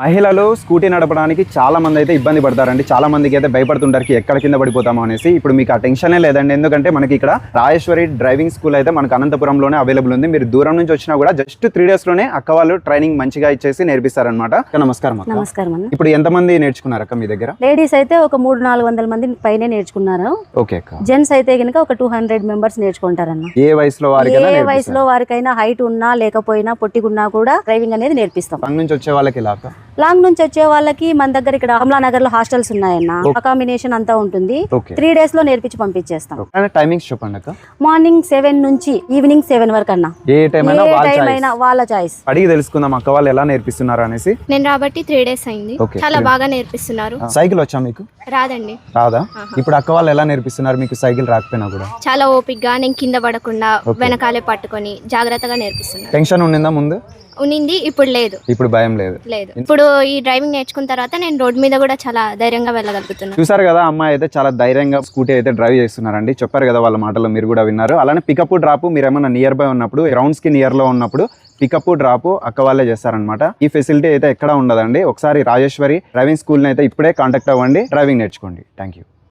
మహిళలు స్కూటీ నడపడానికి చాలా మంది అయితే ఇబ్బంది పడతారండి. చాలా మందికి అయితే భయపడుతుంటారు ఎక్కడ కింద పడిపోతామో అనేసి. ఇప్పుడు మీకు ఆ టెన్షనే లేదండి, ఎందుకంటే మనకి ఇక్కడ రాజేశ్వరి డ్రైవింగ్ స్కూల్ అయితే మనకు అనంతపురంలోనే అవైలబుల్ ఉంది. మీరు దూరం నుంచి వచ్చినా కూడా జస్ట్ 3 days లోనే అక్క వాళ్ళు ట్రైనింగ్ మంచిగా ఇచ్చేసి నేర్పిస్తారనమాట. నమస్కారం అక్క. నమస్కారం అన్న. ఇప్పుడు ఎంతమంది నేర్చుకున్నారు అక్క మీ దగ్గర? లేడీస్ అయితే ఒక 300-400 మంది పైనే నేర్చుకున్నారు. ఓకే అక్క. జెంట్స్ అయితే కనుక ఒక 200 మెంబర్స్ నేర్చుకుంటారన్న. ఏ వయసులో వారికైనా హైట్ ఉన్నా లేకపోయినా పొట్టిగున్నా కూడా డ్రైవింగ్ అనేది నేర్పిస్తాం. లాంగ్ నుంచి వచ్చే వాళ్ళకి ఇలా అక్క? లాంగ్ నుంచి వచ్చే వాళ్ళకి మన దగ్గర ఇక్కడ కమలానగర్ లో హాస్టల్స్ ఉన్నాయన్న. అకామిడేషన్ అంతా ఉంటుంది. 3 days లో నేర్పించి పంపించేస్తాం. టైమింగ్స్ చెప్పండి అక్క. మార్నింగ్ 7 నుంచి ఈవినింగ్ 7 వరకు అన్న. ఏ టైం అయినా వాళ్ళ చాయిస్. అడిగి తెలుసుకుందాం అక్క వాళ్ళు ఎలా నేర్పిస్తున్నారు అనేసి. నేను రాబట్టి 3 days అయింది. చాలా బాగా నేర్పిస్తున్నారు. సైకిల్ వచ్చా మీకు? రాదండి. రాదా? ఇప్పుడు అక్క వాళ్ళు ఎలా నేర్పిస్తున్నారు మీకు సైకిల్ రాకపోయినా కూడా? చాలా ఓపిక్గా నేను కింద పడకుండా వెనకాలే పట్టుకొని జాగ్రత్తగా నేర్పిస్తున్నారు. టెన్షన్ ఉండిందా ముందు? ఉన్నింది, ఇప్పుడు లేదు. ఇప్పుడు భయం లేదు. ఇప్పుడు ఈ డ్రైవింగ్ నేర్చుకున్న తర్వాత నేను రోడ్ మీద కూడా చాలా ధైర్యంగా వెళ్ళగలుగుతున్నాను. చూసారు కదా, అమ్మాయి అయితే చాలా ధైర్యంగా స్కూటీ అయితే డ్రైవ్ చేస్తున్నారండి. చెప్పారు కదా వాళ్ళ మాటలు, మీరు కూడా విన్నారు. అలానే పికప్ డ్రాప్ మీరు ఏమన్నా నియర్ బై ఉన్నప్పుడు, గ్రౌండ్స్ కి నియర్ లో ఉన్నప్పుడు పికప్ డ్రాప్ అక్క వాళ్ళే చేస్తారనమాట. ఈ ఫెసిలిటీ అయితే ఎక్కడ ఉండదండి. ఒకసారి రాజేశ్వరి డ్రైవింగ్ స్కూల్ అయితే ఇప్పుడే కాంటాక్ట్ అవ్వండి, డ్రైవింగ్ నేర్చుకోండి. Thank you.